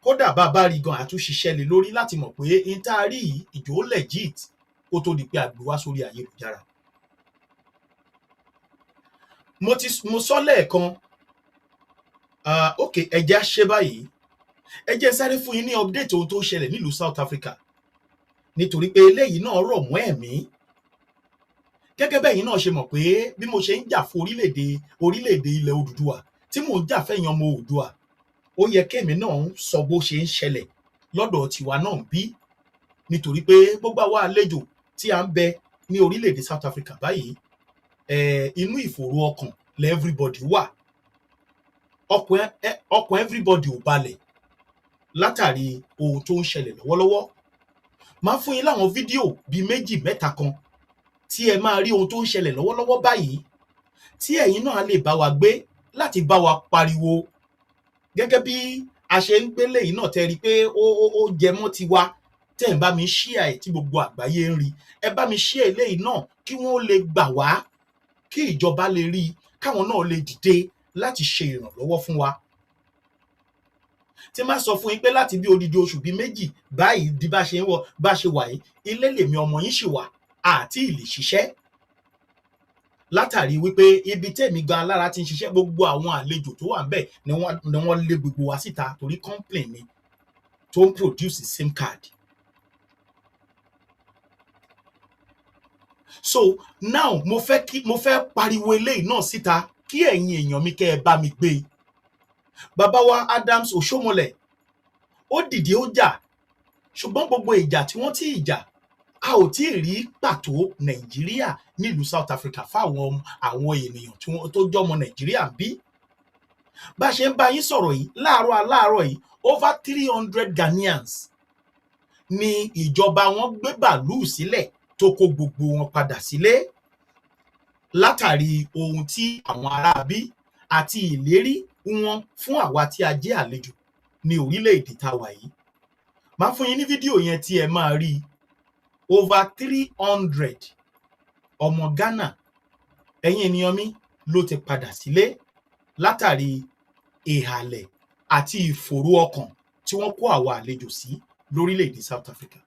kódà bàbá rí gan àtúnṣiṣẹ́ lé lórí láti mọ̀ pé intaari ìjó legit kó tó di pé a gbé wá sórí ayélujára. mo sọ lẹ́ẹ̀kan ok ẹ jẹ́ á ṣe báyìí, ẹ jẹ́ sáré fún yín ní update ohun tó ń ṣẹlẹ̀ nílùú South Africa nítorí pé eléyìí náà rọ̀ mọ́ ẹ̀mí. Gẹ́gẹ́ bẹ́yìn náà ṣe mọ̀ pé bí mo ṣe ń jà fún orílẹ̀-èdè ilẹ̀ Odùduwà tí mò ń jà fẹ́yìn ọmọ Oòduà, ó yẹ kémi náà sọ bó ṣe ń ṣẹlẹ̀ lọ́dọ̀ tiwa náà bí, nítorí pé gbogbo àwa àlejò tí a ń bẹ ní orílẹ̀-èdè South Africa báyìí inú ìfòòró ọkàn lẹ everybody wà. ọkàn everybody ò balẹ̀ látàrí ohun tó ń ṣẹlẹ̀ lọ́wọ́lọ́wọ́. Máa fún yín láwọn fídíò bíi 2 mẹ́ta kan tí ẹ máa rí ohun tó ń ṣẹlẹ̀ lọ́wọ́lọ́wọ́ báyìí, tí ẹ̀yin náà lè bá wa gbé láti bá wa pariwo gẹ́gẹ́ bí a ṣe ń gbélé yìí náà. Tẹ́ rí pé ó jẹ mọ́ tiwa, tẹ́ ń bá mi share ẹ̀ tí gbogbo àgbáyé ń rí, ẹ bá mi share eléyìí náà kí wọ́n lè gbà wá, kí ìjọba lè rí, káwọn náà lè dìde láti ṣe ìrànlọ́wọ́ fún wa. Tí máa sọ fún yín pé láti bí odidi oṣù bíi 2 báyìí di bá ṣe wà yìí, ilé lèmi ọmọ yín ṣì wà àti ìlè ṣiṣẹ́, látàrí wípé ibi tẹ́mi gan alára ti ń ṣiṣẹ́, gbogbo àwọn àlejò tó wà ńbẹ̀ ni wọ́n lé gbogbo wa síta torí complain ni tó ń produce sim card. So now mo fẹ́ pariwo eléyìí náà síta kí ẹ̀yin èèyàn mi kẹ́ ẹ bá mi gbé. Bàbá wa Adams Oshiomhole ó dìde ó jà, ṣùgbọ́n gbogbo ìjà tí wọ́n ti jà, a ò tí ì rí pàtó Nàìjíríà nílùú South Africa fáwọn àwọn ènìyàn tó jọmọ Nàìjíríà bí. Bá ṣe ń bá yín sọ̀rọ̀ yìí láàárọ̀ yìí, over 300 Ghanaians ni ìjọba wọn gbé bàálù sílẹ̀ tó kó gbogbo wọn padà sílé látàrí ohun tí àwọn aráabí àti ìlérí wọn fún àwa tí a jẹ́ àlejò ní orílẹ̀-èdè tá wà yìí. Máa fún yín ní fídíò yẹn tí ẹ máa rí. Over 300 ọmọ Ghana, ẹ̀yin ènìyàn mi, ló ti padà sílé látàrí ìhàlẹ̀ àti ìfòòró ọkàn tí wọ́n kó àwa àlejò sí lórílẹ̀-èdè South Africa.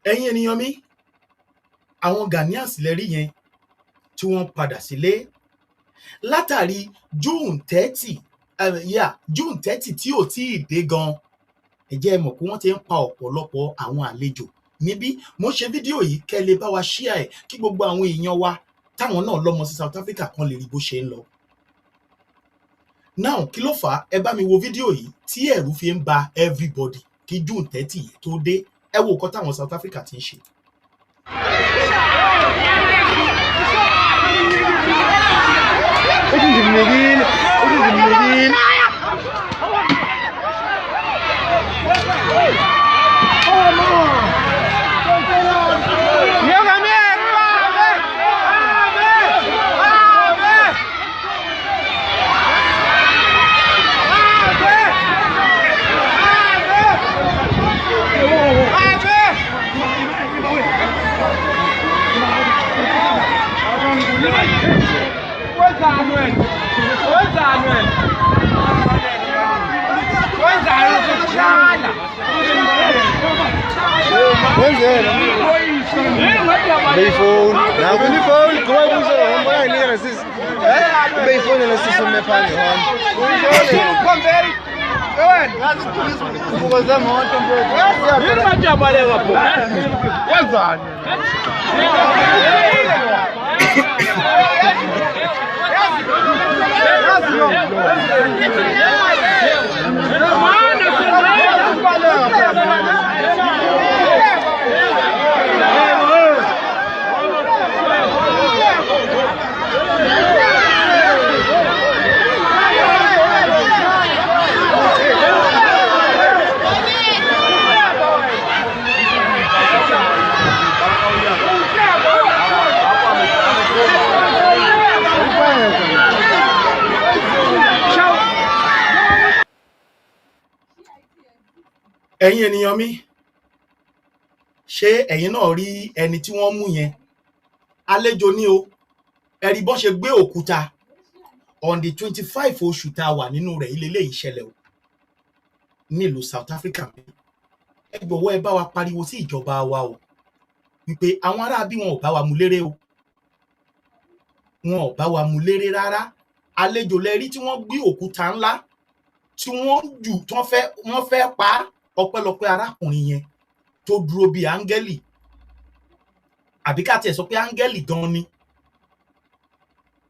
Ẹ̀yin ènìyàn mi, àwọn Ghanaians lẹ́rí yẹn tí wọ́n padà sílé látàrí June 30 tí ò tí ì dé gan. Ẹ jẹ́ mọ̀ pé wọ́n ti ń pa ọ̀pọ̀lọpọ̀ àwọn àlejò níbí. Mo ṣe fídíò yìí kẹ́ lè bá wa share ẹ̀ kí gbogbo àwọn èèyàn wa táwọn náà lọ́mọ sí South Africa kan lè rí bó ṣe ń lọ. Now kí ló fà á? Ẹ bá mi wo fídíò yìí tí ẹ̀rù fi ń ba everybody kí June 30 yìí tó dé. Ẹ wo nǹkan táwọn South Africa ti ń ṣe. Beifoon, nou ben je gewoon, kom maar hoe zo, maar hij leren is, Beifoon en is zo met pan, kom very good. Hoe was dat man? Hier maar je maar even op. Ja dan. ẹ̀yin ènìyàn mi ṣé ẹ̀yin náà rí ẹni tí wọ́n mú yẹn àlejò ní o ẹ̀rí bọ́n ṣe gbé òkúta on the 25 oṣù tá a wà nínú rẹ̀ ilé eléyìí ṣẹlẹ̀ o nílùú South Africa ẹ gbọ́wọ́ ẹ bá wa pariwo sí ìjọba wa o wípé àwọn ará bí wọn ò bá wa mú léré o wọn ò bá wa mú léré rárá àlejò lẹ́rí tí wọ́n gbé òkúta ńlá tí wọ́n jù tí wọ́n fẹ́ pa á ọpẹ́lọpẹ́ arákùnrin yẹn tó dúró bíi áńgẹ́lì àbí ká tiẹ̀ sọ pé áńgẹ́lì gan ni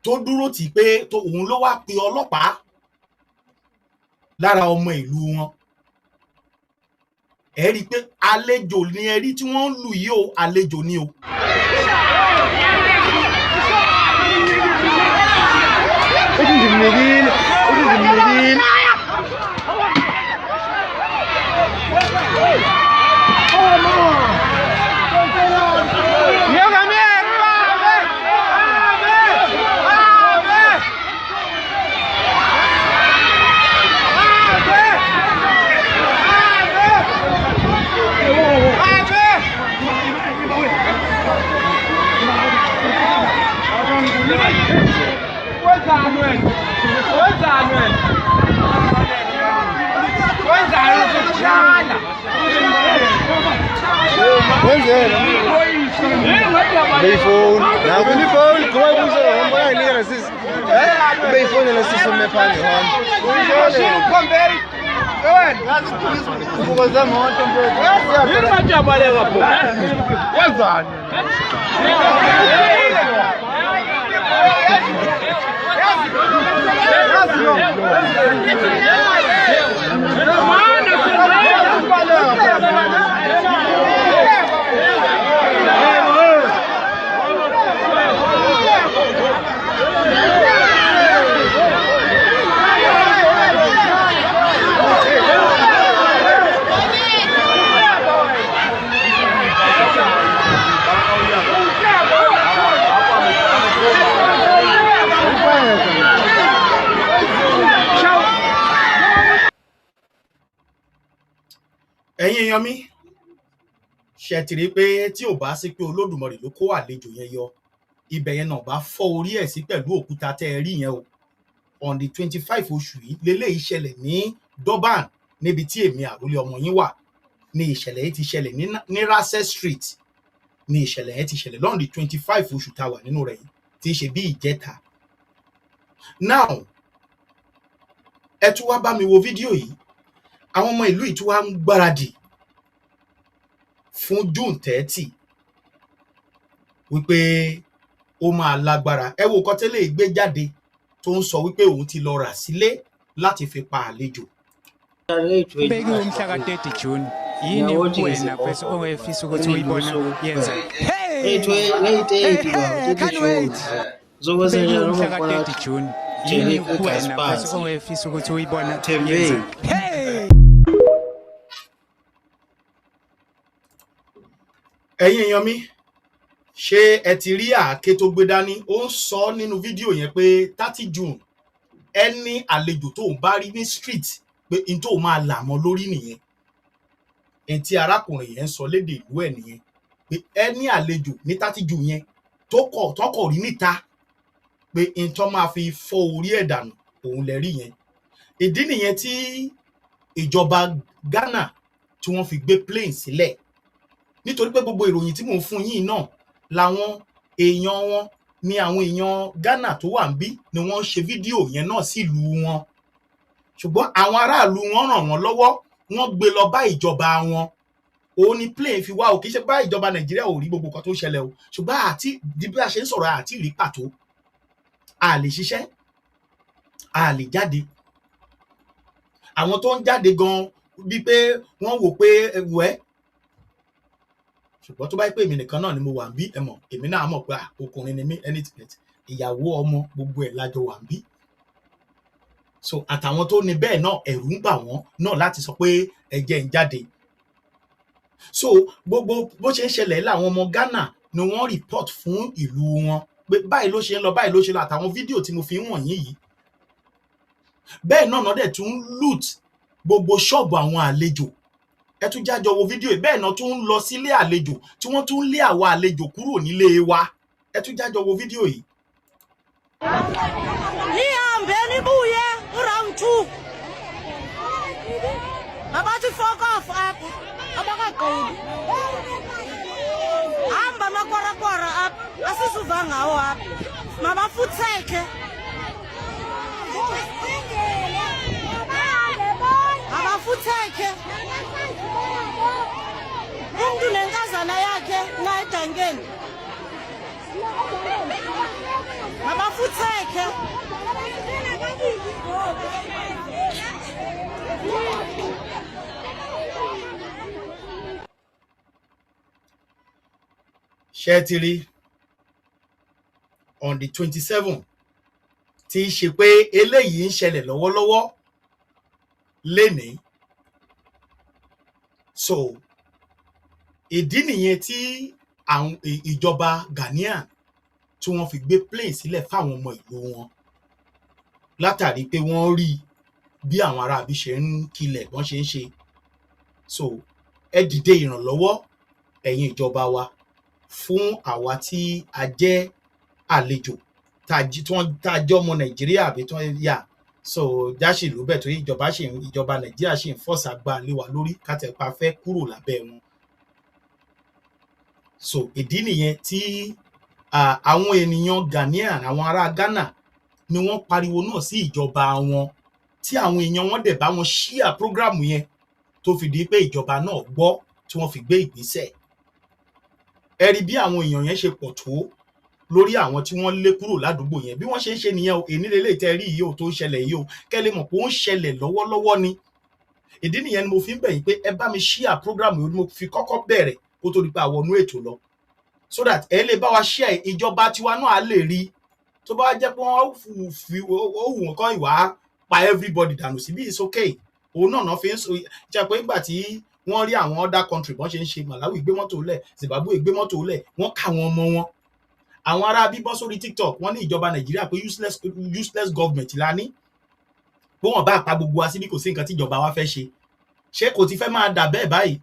tó dúró tì pé òun ló wá pe ọlọ́pàá lára ọmọ ìlú wọn ẹ rí i pé àlejò ni ẹ rí tí wọ́n ń lù yìí o àlejò ni o. Beyphone. Nou, ik niet phone. Kom maar, boezo. Kom maar, niet racist. Beyphone en racist om mijn pan, man. Kom, Barry. Go ahead. Hoe was dat, man? Je moet je maar even op. Wat dan? ẹ̀yin èèyàn mi ṣe ti rí pé tí ò bá sí pé Olódùmarè ló kó àlejò yẹn yọ ibẹ̀ yẹn náà bá fọ́ orí ẹ̀ sí pẹ̀lú òkúta tẹ́ ẹ rí yẹn o on the 25 oṣù yìí leléyìí ṣẹlẹ̀ ní Durban níbi tí èmi àrólé ọmọ yín wà ní ìṣẹ̀lẹ̀ yìí ti ṣẹlẹ̀ ní Russell Street ní ìṣẹ̀lẹ̀ yẹn ti ṣẹlẹ̀ lọ́n the 25 oṣù tá a wà nínú rẹ̀ yìí tí í ṣe bí ìjẹta. Now ẹ tún wá bá mi wo fídíò yìí àwọn ọmọ ìlú yìí tún wá ń gbáradì fún June 30 wípé ó máa lágbára ẹ wo nǹkan tẹ́lẹ̀ gbé jáde tó ń sọ wípé òun ti lọ rà sílé láti fi pa àlejò. Beki umhla ka-30 June yini wena bese ongefisa ukuthi uyibone yenza umhla ka-30 June yini wena bese ongefisa ukuthi uyibone yenza ẹ̀yin èèyàn mi ṣé ẹ ti rí àáké tó gbé dání ó ń sọ nínú fídíò yẹn pé 30 June ẹni àlejò tó ń bá rí ní street pé n tó máa là mọ́ lórí nìyẹn ẹni tí arákùnrin yẹn ń sọ lédè ìlú ẹ̀ nìyẹn pé ẹni àlejò ní 30 June yẹn tọkọ rí níta pé n tó máa fi fọ́ orí ẹ̀ dànù òun lẹ rí yẹn ìdí nìyẹn tí ìjọba Ghana tí wọ́n fi gbé plane sílẹ̀ nítorí pé gbogbo ìròyìn tí mò ń fún yín náà làwọn èèyàn wọn ní àwọn èèyàn Ghana tó wà ń bí ni wọ́n ń ṣe fídíò yẹn náà sílùú wọn ṣùgbọ́n àwọn aráàlú wọn ràn wọ́n lọ́wọ́ wọ́n gbé lọ bá ìjọba wọn òun ni plane fi wá o kì í ṣe bá ìjọba Nàìjíríà ò rí gbogbo nǹkan tó ń ṣẹlẹ̀ o ṣùgbọ́n àti bí a ṣe ń sọ̀rọ̀ àti rí pàtó a lè ṣiṣẹ́ a lè jáde àwọn tó ń jáde gan bíi pé wọ́n wò pé wẹ́ ṣùgbọ́n tó bá pè mí nìkan náà ni mo wà ń bí ẹ mọ̀ èmi náà mọ̀ pé ọkùnrin ni mí ìyàwó ọmọ gbogbo ẹ̀ lájọ wà ń bí so àtàwọn tó ní bẹ́ẹ̀ náà ẹ̀rù ń bà wọ́n náà láti sọ pé ẹ̀jẹ̀ ń jáde so gbogbo bó ṣe ń ṣẹlẹ̀ láwọn ọmọ Ghana ni wọ́n report fún ìlú wọn pé báyìí ló ṣe ń lọ báyìí ló ṣe lọ àtàwọn fídíò tí mo fi ń wọ̀nyí yìí bẹ́ẹ̀ náà náà dẹ̀ tún loot gbogbo ṣọ́ọ̀bù àwọn àlejò ẹ tún jájọ wo fídíò yìí bẹ́ẹ̀ náà tún ń lọ sílé àlejò tí wọ́n tún lé àwa àlejò kúrò nílé wa ẹ tún jájọ wo fídíò yìí. Nihambe nibuye round 2. Abathi fuck off apha. Abakaqedi. Hamba makwara apha. Asisuva ngawo apha. Mabafutheke. Abafutheke. Umuntu nenkazana yakhe ngayidangeni. Mabafutheke. Ṣẹ́tìrí on the 27 tí í ṣe pé eléyìí ń ṣẹlẹ̀ lọ́wọ́lọ́wọ́ lénìí so ìdí nìyẹn tí àwọn ìjọba Ghanaian tí wọ́n fi gbé plane sílẹ̀ fáwọn ọmọ ìlú wọn látàrí pé wọ́n rí bí àwọn aráabí ṣe ń kilẹ̀ wọ́n ṣe ń ṣe so ẹ dìde ìrànlọ́wọ́ ẹ̀yin ìjọba wa fún àwa tí a jẹ́ àlejò tá a jẹ́ ọmọ Nàìjíríà àbí tó yà so jáṣì ló bẹ̀ tó ìjọba Nàìjíríà ṣì ń fọ́sà gba lé wa lórí kátẹ́pá fẹ́ kúrò lábẹ́ wọn so ìdí nìyẹn tí àwọn ènìyàn Ghanaian àwọn ará Ghana ni wọ́n pariwo náà sí ìjọba wọn tí àwọn èèyàn wọn dẹ̀ bá wọn ṣíà prógrámù yẹn tó fi di pé ìjọba náà gbọ́ tí wọ́n fi gbé ìgbésẹ̀ ẹ rí bí àwọn èèyàn yẹn ṣe pọ̀ tó lórí àwọn tí wọ́n lé kúrò ládùúgbò yẹn bí wọ́n ṣe ń ṣe nìyẹn o èní lélẹ̀ tẹ́ rí yìí o tó ń ṣẹlẹ̀ yìí o kẹ́ lè mọ̀ pé ó ń ṣẹlẹ̀ lọ́wọ́lọ́wọ́ ni ìdí nìyẹn ni mo fi ń bẹ̀ yín pé ẹ bá mi ṣíà prógrámù yìí mo fi kọ́kọ́ bẹ̀rẹ̀ kó tó di pé àwọnú ètò lọ so that ẹ lè bá wa ṣíà ìjọba tiwa náà á lè rí tó bá jẹ́ pé wọ́n fi ó wù wọ́n kọ́ ìwà pa everybody dànù síbí it's okay òun náà fi ń sọ jẹ́ pé nígbà tí wọ́n rí àwọn other country bọ́n ṣe ń ṣe Malawi gbé mọ́tò lẹ̀ Zimbabwe gbé mọ́tò lẹ̀ wọ́n ká wọn ọmọ wọn àwọn ará bíbọ́ sórí TikTok wọ́n ní ìjọba Nàìjíríà pé useless government la ní bó wọn bá pa gbogbo wa síbí kò sí nǹkan tí ìjọba wa fẹ́ ṣé kò ti fẹ́ máa dà bẹ́ẹ̀ báyìí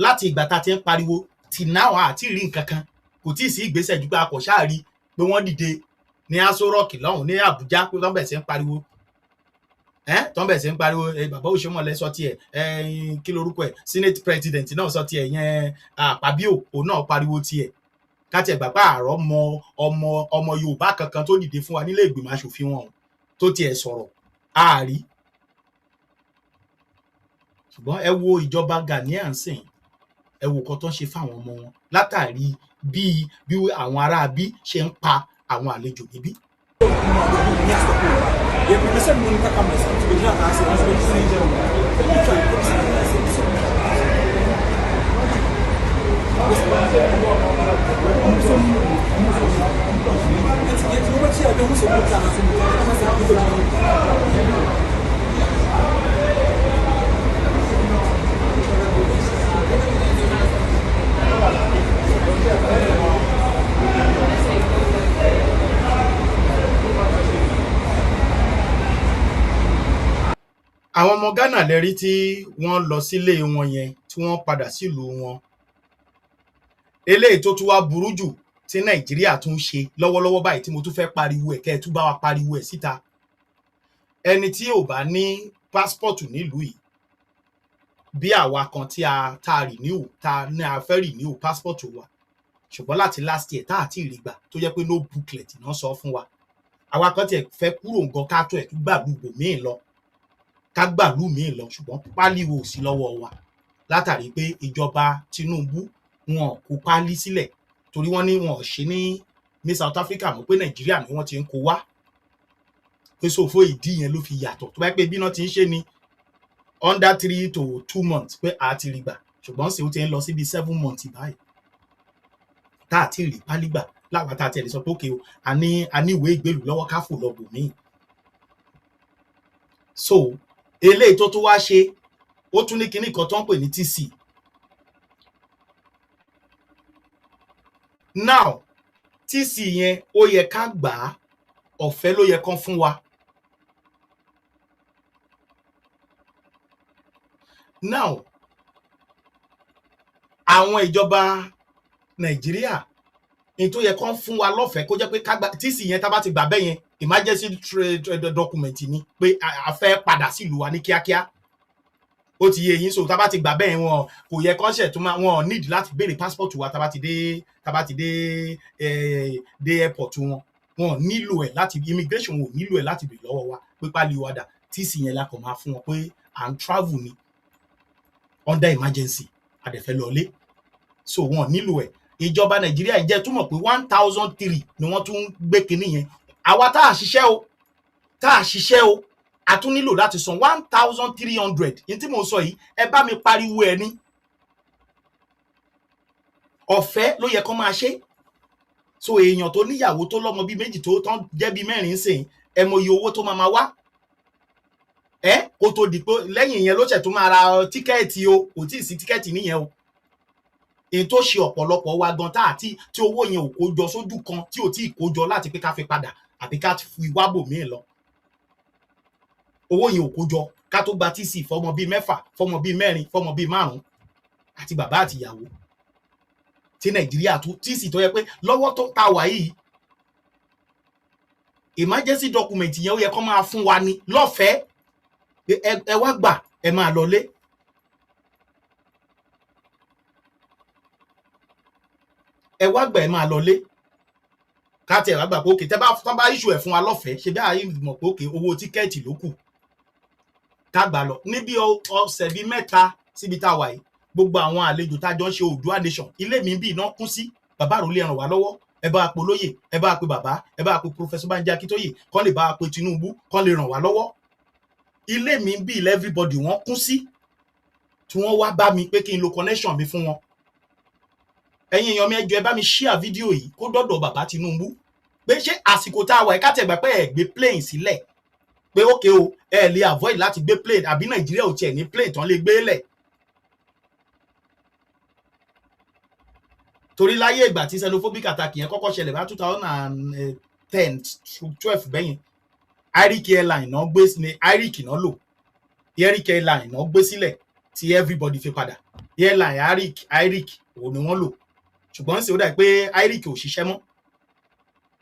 láti ìgbà tá a ti ń pariwo tì náà àti rí nǹkan kan kò tí ì sí ìgbésẹ̀ ju pé a kò ṣáà rí pé wọ́n dìde ní Aso Rock lọ́hùn ní Àbújá pé wọ́n bẹ̀ sí ń pariwo tó ń bẹ̀ sí ń pariwo bàbá Òṣèmọ̀lẹ̀ sọ tiẹ̀ kí lorúkọ ẹ̀ Senate President náà sọ tiẹ̀ yẹn Àpábíò òun náà pariwo tiẹ̀ káti ẹ̀gbà pa àárọ̀ ọmọ Yorùbá kankan tó dìde fún wa nílé ìgbìmọ̀ aṣòfin wọn tó tiẹ̀ sọ̀rọ̀ àárí ṣùgbọ́n ẹ wo ìjọba Ghanaian sìn ẹ wo kan tó ń ṣe fáwọn ọmọ wọn látàrí bí àwọn aráabí ṣe ń pa àwọn àlejò níbí. àwọn ọmọ Ghana lẹ́rí tí wọ́n lọ sílé wọn yẹn tí wọ́n padà sílùú wọn eléyìí tó tún wá burú jù tí Nàìjíríà tún ṣe lọ́wọ́lọ́wọ́ báyìí tí mo tún fẹ́ pariwo ẹ̀ kẹ́ ẹ tún bá wa pariwo ẹ̀ síta ẹni tí ò bá ní pásítọ̀tù nílùú yìí bí àwa kan tí a renew tá ní a fẹ́ renew pásítọ̀tù wa ṣùgbọ́n láti last year tá àti ìrìgbà tó jẹ́ pé no booklet náà sọ fún wa àwa kan tiẹ̀ fẹ́ kúrò nǹkan ká tó ẹ̀ tún gbàlú ibòmíì lọ ká gbàlú míì lọ ṣùgbọ́n pálíwò sí lọ́wọ́ wa látàrí pé ìjọba Tinubu wọn kó pálí sílẹ̀ torí wọ́n ní wọn ò ṣe ní South Africa mọ̀ pé Nàìjíríà ni wọ́n ti ń kó wá pé sòfò ìdí yẹn ló fi yàtọ̀ tó bá pé bí náà ti ń ṣe ní under 3 to 2 months pé a ti rí gbà ṣùgbọ́n sì ó ti ń lọ sí bí 7 months báyìí tá a ti rí pálí gbà láwa tá a tẹ̀lé sọ pé òkè o a ní ìwé ìgbélùú lọ́wọ́ ká fò lọ bò míì so eléyìí tó tún wá ṣe ó tún ní kinní kan tó ń pè ní TC now TC yẹn ó yẹ ká gbà á ọ̀fẹ́ ló yẹ kán fún wa now àwọn ìjọba Nàìjíríà ní tó yẹ kán fún wa lọ́fẹ̀ẹ́ kó jẹ́ pé tíìsì yẹn tá bá ti gbà bẹ́ẹ̀ yẹn emergency trade document ni pé a fẹ́ padà sílùú wa ní kíákíá ó ti yé yín so tá bá ti gbà bẹ́ẹ̀ wọn kò yẹ kán ṣẹ̀ tó máa wọn need láti béèrè passport wa tá bá ti dé airport wọn nílò ẹ̀ láti immigration wọn ò nílò ẹ̀ láti béèrè lọ́wọ́ wa pé pálí wa dà tíìsì yẹn la kàn máa fún wọn pé à ń travel ni under emergency àdẹ̀fẹ́ lọlé so wọn nílò ẹ̀ ìjọba Nàìjíríà jẹ́ túmọ̀ pé 1003 ni wọ́n tún gbé kinní yẹn àwa tá a ṣiṣẹ́ o a tún nílò láti san 1300 ní tí mo sọ yìí ẹ bá mi pariwo ẹ ní ọ̀fẹ́ ló yẹ kó máa ṣe so èèyàn tó níyàwó tó lọ́mọ bíi méjì tó tán jẹ́ bíi mẹ́rin sìn ẹ mọ iye owó tó máa wá kó tó di pé lẹ́yìn yẹn ló ṣẹ̀ tó máa ra tíkẹ́ẹ̀tì o kò tí ì sí tíkẹ́ẹ̀tì níyẹn o èyí tó ṣe ọ̀pọ̀lọpọ̀ wa gan tá àti tí owó yẹn ò kó jọ sójú kan tí ò tí ì kó jọ láti pé ká fi padà àbí ká fi wábò míì lọ owó yẹn ò kó jọ ká tó gba tíìsì fọmọ bíi 4 fọmọ bíi 4 fọmọ bíi 5 àti bàbá àti ìyàwó tí Nàìjíríà tó tíìsì tó yẹ pé lọ́wọ́ tó ta wà yìí emergency document yẹn ó yẹ kó máa fún wa ní lọ́fẹ̀ẹ́ ẹ wá gbà ẹ máa lọlé ẹ wá gbà ẹ máa lọlé ká tẹ̀ wá gbà pé òkè tán bá issue ẹ̀ fún wa lọ́fẹ̀ẹ́ ṣe bí àyè mọ̀ pé òkè owó tíkẹ́ẹ̀tì ló kù ká gbà lọ níbi ọ̀sẹ̀ bíi 3 síbi tá a wà yìí gbogbo àwọn àlejò tá a jọ ń ṣe Oòduà Nation ilé mi bí iná kún sí bàbá àròlé ràn wá lọ́wọ́ ẹ bá pe olóyè ẹ bá pe bàbá ẹ bá pe Professor Banji Akintoye kán lè bá pe Tinubu kán lè ràn wá lọ́wọ́ ilé mi bí ilẹ̀ everybody wọ́n kún sí tí wọ́n wá bá mi pé kí n lo connection mi fún wọn ẹ̀yin èèyàn mi ẹ jọ̀ọ́ ẹ bá mi share fídíò yìí kó dọ́dọ̀ bàbá Tinubu pé ṣé àsìkò tá a wà ká tẹ̀gbà pé ẹ gbé plane sílẹ̀ pé ókè o ẹ lè avoid láti gbé plane àbí Nàìjíríà ò tiẹ̀ ní plane tán lè gbé lẹ̀ torí láyé ìgbà tí xenophobic attack yẹn kọ́kọ́ ṣẹlẹ̀ bá 2010-12 bẹ́yẹn Arik Airline náà gbé ní Arik náà lò Arik Airline náà gbé sílẹ̀ tí everybody fi padà airline Arik òun ni wọ́n lò ṣùgbọ́n sì ó dà pé Arik ò ṣiṣẹ́ mọ́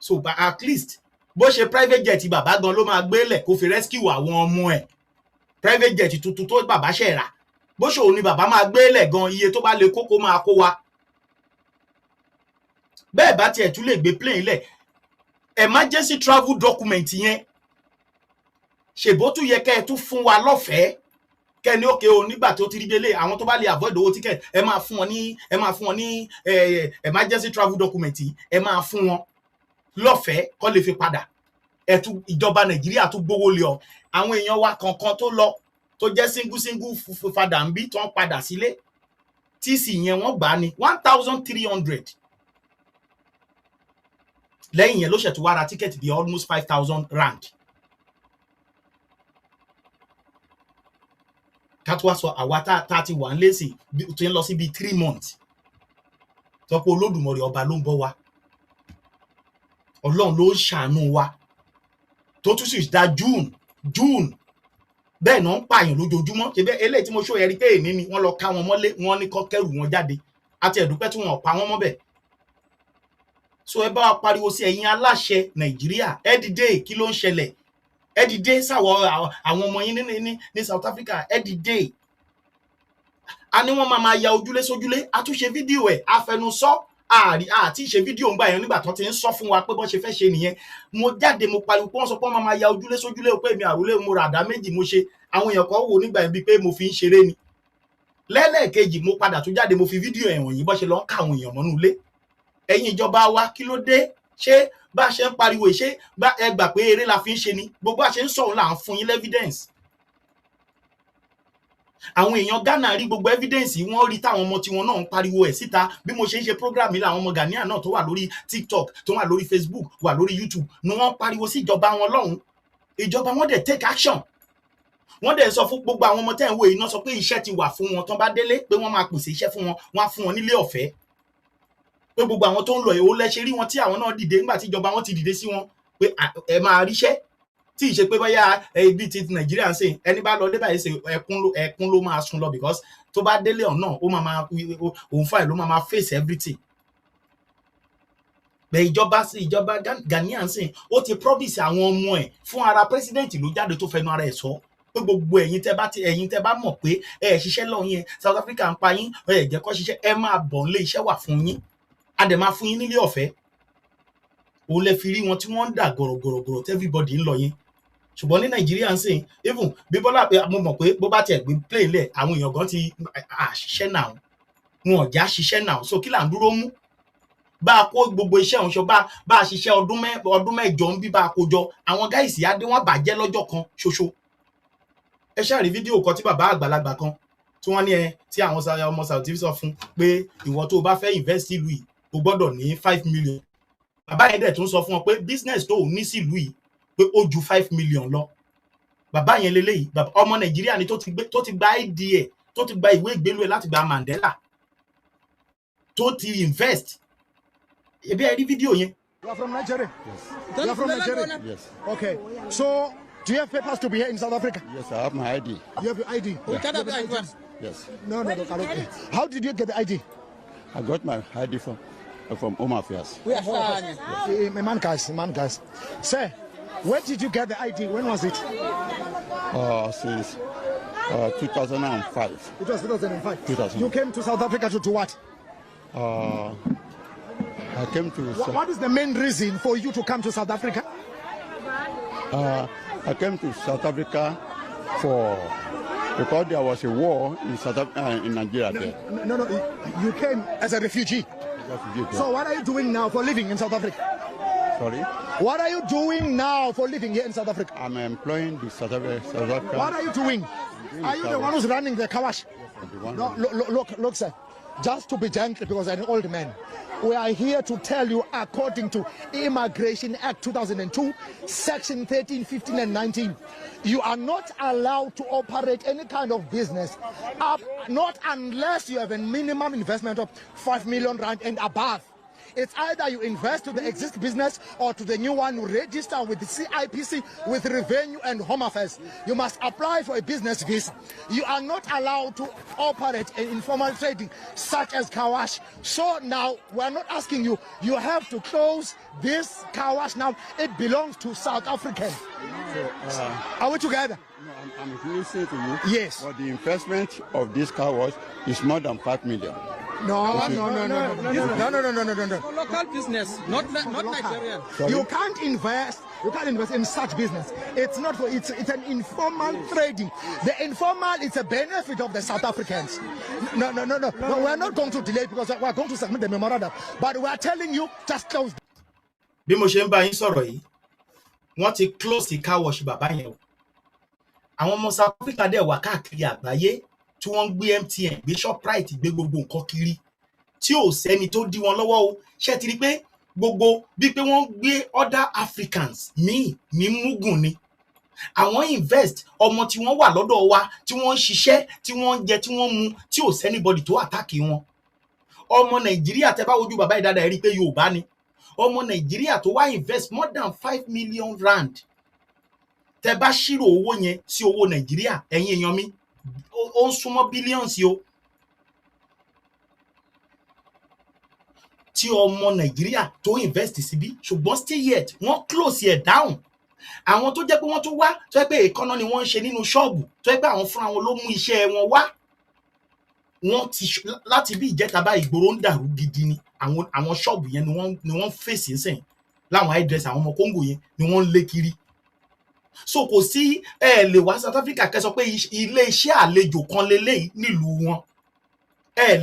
so at least bó ṣe private jet bàbá gan ló máa gbélẹ̀ kó fi rescue àwọn ọmọ ẹ̀ private jet tuntun tó bàbá ṣẹ̀ rà bó ṣe òun ni bàbá máa gbélẹ̀ gan iye tó bá lè kó máa kó wa bẹ́ẹ̀ bá tiẹ̀ tún lè gbé plane lẹ̀ emergency travel document yẹn ṣèbó tún yẹ kẹ́ ẹ tún fún wa lọ́fẹ̀ẹ́ kẹ́ni òkè o nígbà tó ti rí délé àwọn tó bá lè avoid owó ticket ẹ máa fún wọn ní emergency travel document ẹ máa fún wọn lọ́fẹ̀ẹ́ kó lè fi padà ìjọba Nàìjíríà tún gbówó lé ọ àwọn èèyàn wa kankan tó lọ tó jẹ́ single fada ń bí tó ń padà sílé tíìsì yẹn wọ́n gbà ní 1300 lẹ́yìn yẹn ló ṣètò wá ra tíkẹ́ẹ̀tì bíi almost 5000 rand ká tó wá sọ àwa tá a ti wà ń lé sí tó ń lọ sí bíi 3 months tó pé Olódùmarè ọba ló ń bọ́ wa Ọlọ́run ló ń ṣàánú wa tó tún sì dá June bẹ́ẹ̀ náà ń pààyàn lójoojúmọ́ ṣe bẹ́ẹ̀ eléyìí tí mo ṣó yẹ rí pé èní ni wọ́n lọ ká wọn mọ́lé wọ́n ní kọ́ kẹ́rù wọn jáde àti ẹ̀dúpẹ́ tí wọ́n pa wọ́n mọ́bẹ̀ so ẹ bá wa pariwo sí ẹ̀yin aláṣẹ Nàìjíríà ẹ dìde kí ló ń ṣẹlẹ̀ ẹ dìde sáwọ àwọn ọmọ yín ní South Africa ẹ dìde a ní wọ́n máa ya ojúlé sójúlé a tún ṣe fídíò ẹ̀ afẹnusọ àti ṣe fídíò ńgbà yẹn nígbà tó ti ń sọ fún wa pé bọ́n ṣe fẹ́ ṣe nìyẹn mo jáde mo pariwo pé wọ́n sọ pé wọ́n máa ya ojúlé sójúlé pé èmi àròlé mo rà àdá méjì mo ṣe àwọn èèyàn kan wò nígbà yẹn bíi pé mo fi ń ṣeré ni lẹ́lẹ́ẹ̀kejì mo padà tún jáde mo fi fídíò ẹ̀wọ̀n yìí bọ́n ṣe lọ ń ká àwọn èèyàn mọ́nú ilé ẹ̀yin ìjọba wa kí ló dé ṣé bá a ṣe ń pariwo ṣé ẹ gbà pé eré la fi ń ṣe ni gbogbo àṣẹ ń sọ̀rọ̀ là ń fún yín lẹ́fídẹ́ǹsì àwọn èèyàn Ghana rí gbogbo evidence wọ́n rí táwọn ọmọ tiwọn náà ń pariwo ẹ̀ síta bí mo ṣe ń ṣe program yìí làwọn ọmọ Ghanaian náà tó wà lórí TikTok tó wà lórí Facebook wà lórí YouTube ni wọ́n pariwo sí ìjọba wọn lọ́hùn ìjọba wọn dẹ̀ take action wọ́n dẹ̀ sọ fún gbogbo àwọn ọmọ tẹ́ ń wo iná sọ pé iṣẹ́ ti wà fún wọn tán bá délé pé wọ́n máa pèsè iṣẹ́ fún wọn wọ́n á fún wọn nílé ọ̀fẹ́ pé gbogbo àwọn tó ń lọ èwo lẹ́ṣẹ̀ rí wọn tí àwọn náà dìde nígbà tí ìjọba wọn ti dìde sí wọn pé ẹ máa ríṣẹ́ tí ì ṣe pé bóyá ibi ti Nàìjíríà ń sìn ẹni bá lọ dé báyìí ṣe ẹkún ló máa sun lọ because tó bá délé ọ̀nà ó máa òun fà ló máa face everything. Bẹ́ẹ̀ ìjọba Ghanaian sìn ó ti promise àwọn ọmọ ẹ̀ fún ara president ló jáde tó fẹnu ara ẹ̀ sọ pé gbogbo ẹ̀yin tẹ́ bá mọ̀ pé ẹ ṣiṣẹ́ lọ yẹn South Africa ń pa yín ẹ jẹ́ kó ṣiṣẹ́ ẹ máa bọ̀ nílé iṣẹ́ wà fún yín a dẹ̀ máa fún yín nílé ọ̀fẹ́. Òun lẹ fi rí wọn tí wọ́n ń dà gọ̀rọ̀gọ̀rọ̀ tí everybody ń lọ yín. Ṣùgbọ́n ní Nàìjíríà ń sìn even bí Bọ́lá mo mọ̀ pé bó bá tiẹ̀ gbé plane lẹ̀ àwọn èèyàn gan ti àṣiṣẹ́ náà wọn ò já ṣiṣẹ́ náà so kí là ń dúró mú. Bá a kó gbogbo iṣẹ́ òun ṣọ bá a ṣiṣẹ́ ọdún mẹ́jọ ń bí bá a kó jọ àwọn gáìsì adé wọn bàjẹ́ lọ́jọ́ kan ṣoṣo. Ẹ ṣáà rí fídíò kan tí bàbá àgbàlagbà kan tí wọ́n ní tí àwọn ọmọ Saudi sọ fún pé ìwọ tó o bá fẹ́ invest ìlú yìí o gbọ́dọ̀ ní 5 million. Bàbá yẹn dẹ̀ tún sọ fún wọn pé business tó o ní sílùú yìí pé ó ju 5 million lọ. Bàbá yẹn leléyìí ọmọ Nàìjíríà ni tó ti gba ID ẹ̀ tó ti gba ìwé ìgbélú ẹ̀ láti gba Mandela tó ti invest. Ebi ẹ rí fídíò yẹn. You are from Nigeria? Yes. You are from Nigeria? Yes. Okay. So, do you have papers to be here in South Africa? Yes, I have my ID. You have your ID? Yeah. You have the ID? Yes. No, okay. How did you get the ID? I got my ID from Home Affairs. Man, guys. Sir, where did you get the ID? When was it? Since 2005. It was 2005. 2000. You came to South Africa to do what? I came to... What is the main reason for you to come to South Africa? I came to South Africa because there was a war in in Nigeria there. No, you came as a refugee. So what are you doing now for living in South Africa? Sorry? What are you doing now for living here in South Africa? I'm employing the South Africa. What are you doing? Are you the one who's running the Kawash? No, look, sir. Just to be gentle, because I'm an old man. We are here to tell you, according to Immigration Act 2002, Section 13, 15, and 19, you are not allowed to operate any kind of business, not unless you have a minimum investment of 5 million rand and above. It's either you invest to the existing business or to the new one, you register with the CIPC, with Revenue and Home Affairs. You must apply for a business visa. You are not allowed to operate in informal trading such as Kawash. So now we're not asking you, you have to close this Kawash now. It belongs to South Africans. So, are we together? No, I'm listening to you. Yes. But the investment of this car wash is more than 5 million. No. Local business, not Nigerian. You can't invest in such business. It's not for it's an informal trading. The informal is a benefit of the South Africans. No. We're not going to delay because we're going to submit the memorandum. But we're telling you, just close. Bí mo ṣe ń bá yín sọ̀rọ̀ yìí, wọ́n ti close the car wash bàbá yẹn o. Àwọn ọmọ South Africa dẹ̀ wà káàkiri àgbáyé tí wọ́n ń gbé MTN, gbé Shoprite, gbé gbogbo nǹkan kiri tí ò sẹ́ni tó dí wọn lọ́wọ́ o. Ṣé ti rí pé gbogbo bí pé wọ́n gbé other Africans míì ní mugun ni. Àwọn invest ọmọ tí wọ́n wà lọ́dọ̀ wa tí wọ́n ń ṣiṣẹ́ tí wọ́n ń jẹ tí wọ́n ń mu tí ò sẹ́nibọ̀dì tó àtàkì wọn. Ọmọ Nàìjíríà tẹ́ bá wojú bàbá ìdádá ẹ rí pé Yorùbá ni. Ọmọ Nàìjíríà tó wá invest more than 5 million rand. Tẹ́ bá ṣírò owó yẹn sí owó Nàìjíríà ẹ̀yin èèyàn mi ó ń súnmọ́ billions o. Tí ọmọ Nàìjíríà tó invest síbí ṣùgbọ́n still yet wọ́n close it down. Àwọn tó jẹ́ pé wọ́n tún wá tó jẹ́ pé ìkànnà ni wọ́n ń ṣe nínú ṣọ́ọ̀bù tó jẹ́ pé àwọn fúnra wọn ló mú iṣẹ́ wọn wá. Wọ́n ti láti bí ìjẹta bá ìgboro ń dàrú gidi ni àwọn ṣọ́ọ̀bù yẹn ni wọ́n fèsì ńsìn láwọn hairdresser àwọn ọmọ Congo yẹn ni wọ́n ń lé kiri. So kò sí lè wá South Africa kẹ́ sọ pé ilé iṣẹ́ àlejò kan lélẹ́yìí nílùú wọn. Ẹ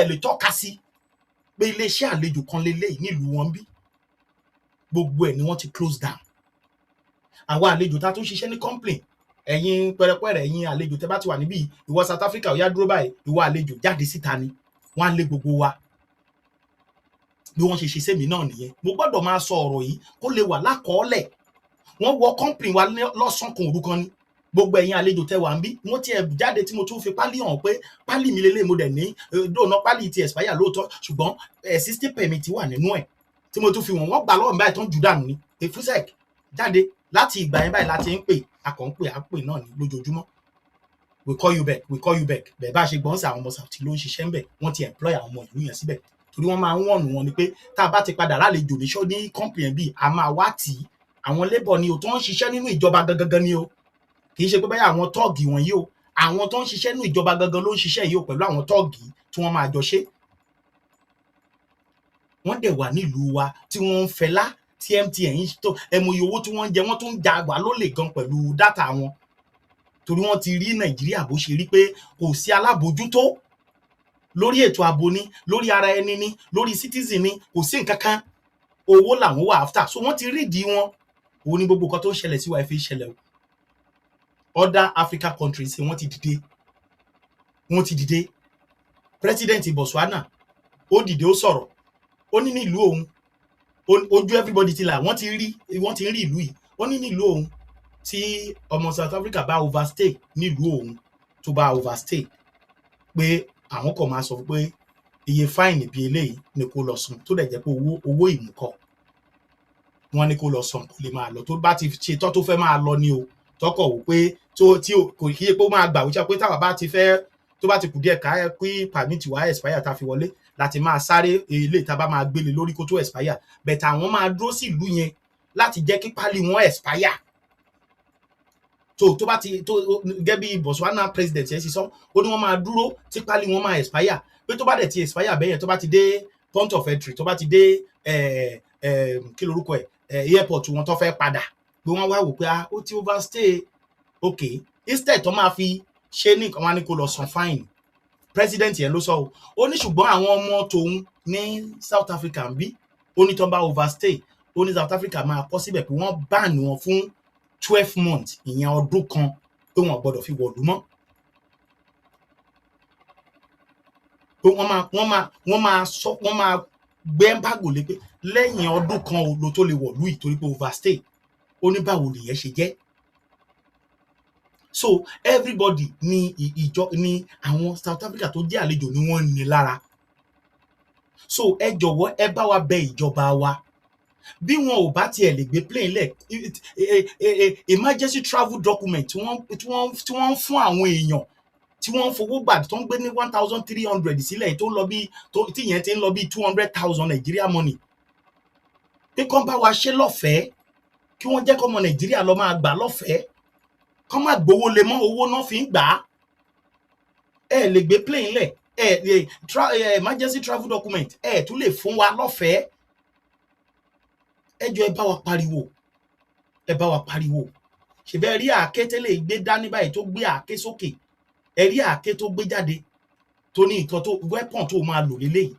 lè tọ́ka sí pé ilé iṣẹ́ àlejò kan lélẹ́yìí nílùú wọn bí. Gbogbo ẹ̀ ni wọ́n ti close down. Àwọn àlejò tá tún ṣiṣẹ́ ní complain ẹ̀yin pẹrẹpẹrẹ ẹ̀yin àlejò tẹ́ bá ti wà níbí ìwọ South Africa ó yá dúró báyìí ìwọ àlejò jáde síta ni wọ́n á lé gbogbo wa. Bí wọ́n ṣe ṣe sẹ́mi náà nìyẹn. Mo gbọ́dọ̀ máa sọ ọ̀rọ̀ yìí kó lè wà lákọọ́lẹ̀. Wọ́n wọ company wa lọ́sàn kan òru kan ni. Gbogbo ẹ̀yin àlejò tẹ́ wà níbí wọ́n ti ẹ̀ jáde tí mo tún fi pálí hàn pé pálí mi lélẹ̀ mo dẹ̀ ní dóònà pálí ti expire lóòótọ́ ṣùgbọ́n existing permit wà nínú ẹ̀ tí mo tún fi wọ́n gbà lọ́wọ́ mi báyìí tó ń jù dànù ni. Efusek jáde láti ìgbà yẹn báyìí láti ń pè akọ̀ à ń pè náà ní lójoojúmọ́ we call you back bẹ́ẹ̀ bá ṣe gbọ́n sí àwọn ọmọ Saudi ló ń ṣiṣẹ́ ń bẹ̀ wọ́n ti employ àwọn ọmọ ìlú yẹn síbẹ̀ torí wọ́n máa ń wọ̀nù wọn ni pé tá a bá ti padà lálejò níṣọ́ ní company bíi a máa wá tì í àwọn labour ni o tó ń ṣiṣẹ́ nínú ìjọba gangan ni o kì í ṣe pé báyà àwọn tọ́ọ̀gì wọ̀nyí o àwọn tó ń ṣiṣẹ́ nínú ìjọba gangan ló ń ṣiṣẹ́ yìí o pẹ̀lú àwọn tọ́ọ̀gì tí wọ́n máa jọ ṣe wọ́n dẹ̀ wà nílùú wa tí wọ́n ń fẹlá tí MTN tó ẹmọye owó tí wọ́n ń jẹ wọ́n tún ń ja àgbà lólè gan pẹ̀lú dátà wọn torí wọ́n ti rí Nàìjíríà bó ṣe rí pé kò sí alábòójútó lórí ètò ààbò ni lórí ara ẹni ni lórí citizen ni kò sí nǹkan kan owó làwọn wà after so wọ́n ti rídìí wọn òun ni gbogbo nǹkan tó ń ṣẹlẹ̀ sí wa fi ṣẹlẹ̀ o other Africa countries wọ́n ti dìde president Botswana ó dìde ó sọ̀rọ̀ ó ní nílùú òun ojú everybody ti là wọ́n ti ń rí ìlú yìí ó ní nílùú òun tí ọmọ South Africa bá overstay nílùú òun tó bá overstay pé àwọn kan máa sọ pé iye fáìnì bíi eléyìí ni kó lọ san tó dẹ̀ jẹ́ pé owó ìmúkọ wọ́n ní kó lọ san kó lè máa lọ tó bá ti ṣe tọ́ tó fẹ́ máa lọ ní o tọkọ̀ wò pé tí kò kí pé ó máa gbà wíṣẹ́ pé táwa bá ti fẹ́ tó bá ti kù díẹ̀ ká pé permit wa expire tá a fi wọlé láti máa sáré ilé ìta bá máa gbélé lórí kó tó expire bẹ̀tà àwọn máa dúró sí ìlú yẹn láti jẹ́ kí pálí wọn expire tó bá ti tó gẹ́gẹ́ bí Botswana president yẹn sì sọ ó ní wọ́n máa dúró tí pálí wọn máa expire pé tó bá dẹ̀ ti expire bẹ́yẹn tó bá ti dé point of entry tó bá ti dé kí lorúkọ airport wọn tó fẹ́ padà pé wọ́n wá wò pé ó ti overstay okay instead tó máa fi ṣe ní nǹkan wá ní kó lọ san fine president yẹn ló sọ ó ní ṣùgbọ́n àwọn ọmọ tòun ní South Africa ń bí ó ní tó bá overstay ó ní South Africa máa kọ síbẹ̀ pé wọ́n ban wọn fún 12 months ìyẹn ọdún kan pé wọ́n gbọ́dọ̀ fi wọ̀lú mọ́ pé wọ́n máa gbé embargo lé pé lẹ́yìn ọdún kan ló tó lè wọ̀lú yìí torí pé overstay ó ní báwo lèyẹn ṣe jẹ́ so everybody ni àwọn South Africa tó jẹ́ àlejò ni wọ́n ní lára so ẹ jọ̀wọ́ ẹ bá wa bẹ ìjọba wa bí wọn ò bá tiẹ̀ lè gbé plane lẹ̀ emergency travel document tí wọ́n ń fún àwọn èèyàn tí wọ́n ń fowó gbà tó ń gbé ní 1,300 sílẹ̀ tó ń lọ bí tí ìyẹn ti ń lọ bí 200,000 Nigeria money pé kán bá wa ṣe lọ́fẹ̀ẹ́ kí wọ́n jẹ́ kọ́mọ Nàìjíríà lọ máa gbà lọ́fẹ̀ẹ́ kán má gbowó lé mọ́ owó náà fi ń gbà á ẹ lè gbé plane lẹ̀ emergency travel document tún lè fún wa lọ́fẹ̀ẹ́ ẹ jọ̀ọ́ ẹ bá wa pariwo ṣèbẹ́ rí àáké tẹ́lẹ̀ gbé dání báyìí tó gbé àáké sókè ẹ rí àáké tó gbé jáde tó ní nǹkan tó weapon tó máa lò lélẹ́yìí.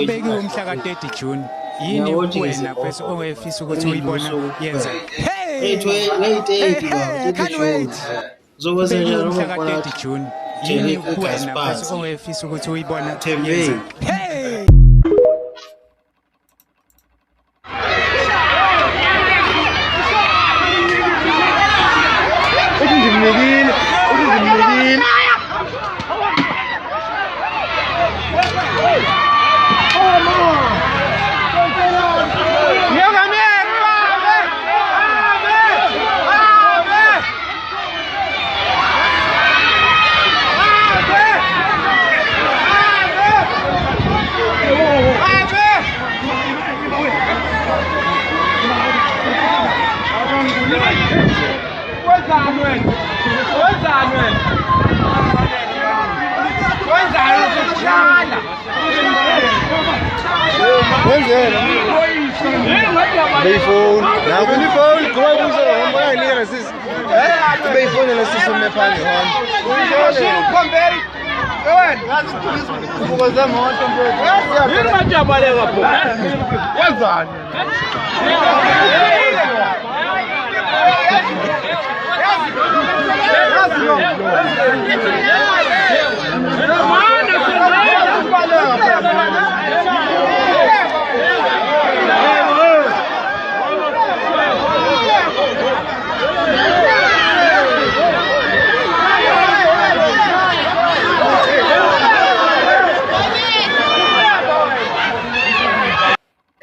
Beki umhla ka-30 June yini wena mfethu ongefisa ukuthi uyibone yenza zokwenza njalo umhla ka-30 June yini wena mfethu ongefisa ukuthi uyibone yenza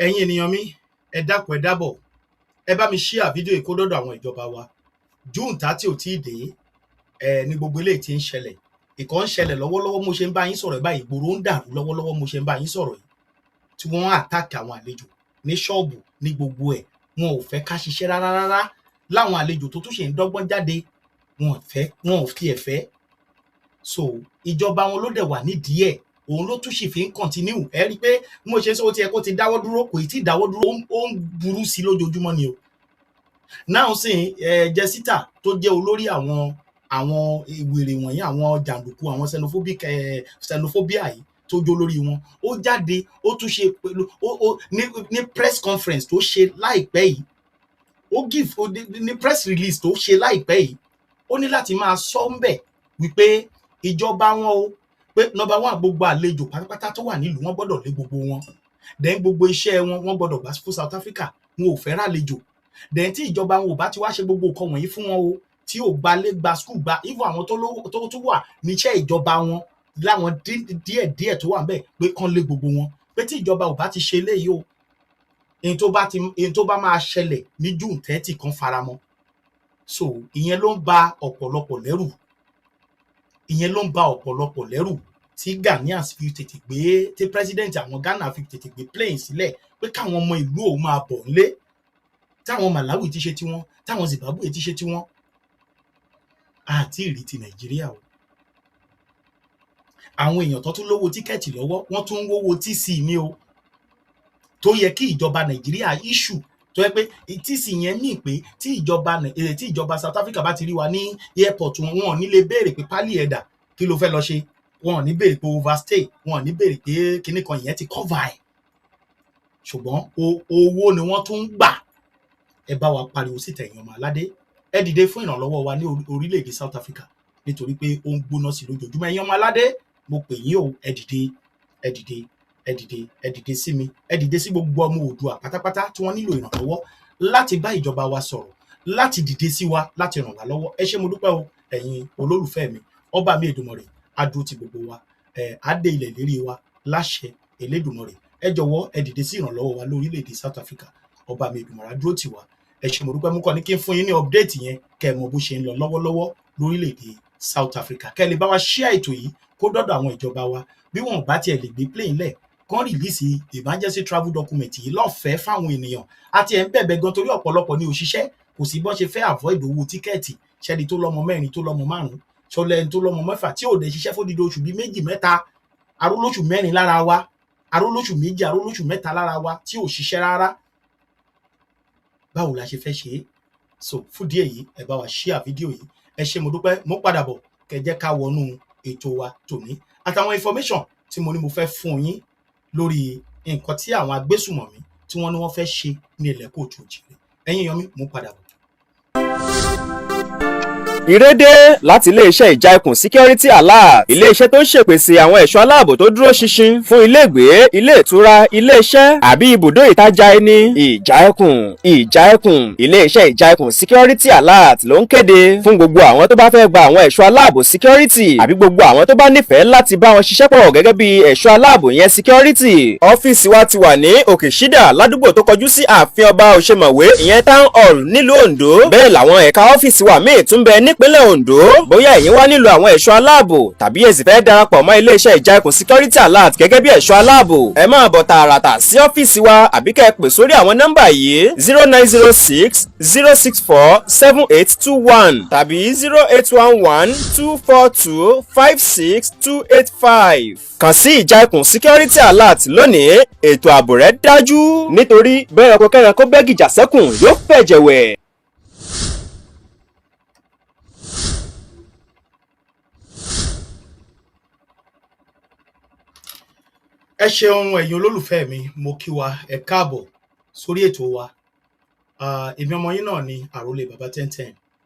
ẹ̀yin ènìyàn mi ẹ dákun ẹ dábọ̀ ẹ bá mi share fídíò yìí kó dọ́dọ̀ àwọn ìjọba wa. June 30 ò tí ì dé, ní gbogbo eléyìí tí ń ṣẹlẹ̀. Ìkan ń ṣẹlẹ̀ lọ́wọ́lọ́wọ́ mo ṣe ń bá yín sọ̀rọ̀ báyìí, ìgboro ń dàrú lọ́wọ́lọ́wọ́ mo ṣe ń bá yín sọ̀rọ̀ yìí. Tí wọ́n attack àwọn àlejò ní ṣọ́ọ̀bù ní gbogbo ẹ̀, wọn ò fẹ́ ká ṣiṣẹ́ rárá. Láwọn àlejò tó tún ṣe ń dọ́gbọ́n jáde, wọn ò fi ẹ̀fẹ́. So ìjọba wọn ló dẹ̀ wà nídìí ẹ̀, òun ló tún sì fi ń continue. Ẹ rí i pé mo ṣe sọ ó ti ẹ kó ti dáwọ́ dúró, kò tí ì dáwọ́ dúró, ó ń burú sí lójoojúmọ́ ni o. Náà sì Jessica tó jẹ́ olórí àwọn ìwèrè wọ̀nyí, àwọn jàǹdùkú, àwọn xenophobia yìí tó jó lórí wọn, ó jáde ó tún ṣe pẹ̀lú ní press conference tó ṣe láìpẹ́ yìí, ó give ní press release tó ṣe láìpẹ́ yìí, ó ní láti máa sọ ń bẹ̀ wípé ìjọba wọn o pé number one, gbogbo àlejò pátápátá tó wà nílùú wọn gbọ́dọ̀ lé gbogbo wọn, then gbogbo iṣẹ́ wọn gbọ́dọ̀ gbà fún South Africa, wọn ò fẹ́ rálejò, then tí ìjọba wọn ò bá ti wá ṣe gbogbo nǹkan wọ̀nyí fún wọn o, tí ò gbalé gba school gba even àwọn tó tún wà níṣẹ́ ìjọba wọn láwọn díẹ̀ tó wà ń bẹ̀ pé kán lé gbogbo wọn, pé tí ìjọba ò bá ti ṣe eléyìí o, èyí tó bá máa ṣẹlẹ̀ ní June 30 kan faramọ́. So ìyẹn ló ń ba ọ̀pọ̀lọpọ̀ lẹ́rù, tí Ghanaians fi tètè gbé, tí president àwọn Ghana fi tètè gbé plane sílẹ̀ pé káwọn ọmọ ìlú òun máa bọ̀ nílé, táwọn Malawi ti ṣe tiwọn, táwọn Zimbabwe ti ṣe tiwọn, àti ìrì ti Nàìjíríà o. Àwọn èèyàn tó tún lówó tíkẹ́ẹ̀tì lọ́wọ́, wọ́n tún ń wówó TC ní o, tó yẹ kí ìjọba Nàìjíríà issue, tó yẹ pé TC yẹn ní pé tí ìjọba South Africa bá ti rí wa ní airport wọn ò ní lè béèrè pé pálí ẹ̀dà kí ló fẹ́ lọ ṣe, wọn ò ní béèrè pé overstay, wọn ò ní béèrè pé kinní kan yẹn ti cover ẹ̀, ṣùgbọ́n owó ni wọ́n tún ń gbà. Ẹ bá wa pariwo síta ẹ̀yin ọmọ aládé, ẹ dìde fún ìrànlọ́wọ́ wa ní orílẹ̀-èdè South Africa nítorí pé ó ń gbóná sí lójoojúmọ́. Ẹ̀yin ọmọ aládé, mo pè yín o, ẹ dìde sí mi, ẹ dìde sí gbogbo ọmọ Oòduà pátápátá tí wọ́n nílò ìrànlọ́wọ́ láti bá ìjọba wa sọ̀rọ̀, láti dìde sí wa, láti ràn wá lọ́wọ́. Ẹ ṣé mo dúpẹ́ o ẹ̀yin olólùfẹ́ mi, ọba mi Èdùmàrè á dúró ti gbogbo wa, á dé ilẹ̀ lérí wa láṣẹ Elédùmarè. Ẹ jọ̀wọ́ ẹ dìde sí ìrànlọ́wọ́ wa lórílẹ̀-èdè South Africa, ọba mi Èdùmàrè á dúró tì wá. Ẹ ṣé mo dúpẹ́, mú kọ́ ní kí n fún yín ní update yẹn kẹ́ ẹ mọ bó ṣe ń lọ lọ́wọ́lọ́wọ́ lórílẹ̀-èdè South Africa, kẹ́ ẹ lè bá wa share ètò yìí kó dọ́dọ̀ àwọn ìjọba wa, bí wọn bá tiẹ̀ lè gbé plane lẹ̀ kán rìlíìsì emergency travel document yìí lọ́fẹ̀ẹ́ fáwọn ènìyàn. Àti ẹ̀ ń bẹ̀bẹ̀ gan torí ọ̀pọ̀lọpọ̀ ní òṣìṣẹ́, kò sí bọ́n ṣe fẹ́ avoid owó tíkẹ́ẹ̀tì, ṣẹ́ni tó lọ́mọ 4 tó lọ́mọ 5, ṣọlẹ̀ tó lọ́mọ 6 tí ò dẹ̀ ṣiṣẹ́ fódìdí oṣù bíi 2 3, arólóṣù 4 lára wa, arólóṣù 2, arólóṣù 3 lára wa tí ò ṣiṣẹ́ rárá. Báwo la ṣe fẹ́ ṣe é? So fún díẹ̀ yìí ẹ bá wa share fídíò yìí. Ẹ ṣé mo dúpẹ́, mo padà bọ̀ kẹ́ jẹ́ ká wọnú ètò wa tòní àtàwọn information tí mo ní mo fẹ́ fún yín lórí nǹkan tí àwọn agbésùmọ̀mí tí wọ́n ní wọ́n fẹ́ ṣe ní ilẹ̀ Kóòtù Òjìrè. Ẹ̀yin èèyàn mi, mo padà bọ̀. Ìrédé láti iléeṣẹ́ Ìjà-Ẹkùn Security Alert, iléeṣẹ́ tó ń ṣèpèsè àwọn ẹ̀ṣọ́ aláàbò tó dúró ṣinṣin fún ilégbèé, ilé ìtura, iléeṣẹ́ àbí ibùdó ìtajà ẹni. Ìjà-Ẹkùn iléeṣẹ́ Ìjà-Ẹkùn Security Alert ló ń kéde fún gbogbo àwọn tó bá fẹ́ gba àwọn ẹ̀ṣọ́ aláàbò security àbí gbogbo àwọn tó bá nífẹ̀ẹ́ láti bá wọn ṣiṣẹ́ pọ̀ gẹ́gẹ́ bí ẹ̀ṣọ́ aláàbò yẹn security. Ọ́fíìsì wa ti wà ní Òkè-Ṣídà ládùúgbò tó kọjú sí ààfin ọba Òṣèmọ̀wé ìyẹn Town Hall nílùú Oǹdó. Bẹ́ẹ̀ làwọn ẹ̀ka ọ́fíìsì wa míì tún bẹ nípínlẹ̀ Oǹdó. Bóyá ẹ̀yin wá nílò àwọn ẹ̀ṣọ́ aláàbò tàbí ẹ sì fẹ́ darapọ̀ mọ́ iléeṣẹ́ Ìjà-Ẹkùn Security Alert gẹ́gẹ́ bí ẹ̀ṣọ́ aláàbò, ẹ máa bọ̀ tààràtà sí ọ́fíìsì wa àbí kẹ́ ẹ pè sórí àwọn nọ́mbà yìí 0906 064 7821 tàbí 0811 242 56285. Kàn sí Ìjà-Ẹkùn Security Alert lónìí, ètò ààbò rẹ̀ dájú nítorí bẹ́ẹ̀ ọkọ̀ kẹ́ran kó bẹ́gìjà sẹ́kùn yóò fẹ̀jẹ̀wẹ̀. Ẹ ṣeun ẹ̀yin olólùfẹ́ mi, mo kí wa, ẹ káàbọ̀ sórí ètò wa. Èmi ọmọ yín náà ni Àrólé Baba 1010.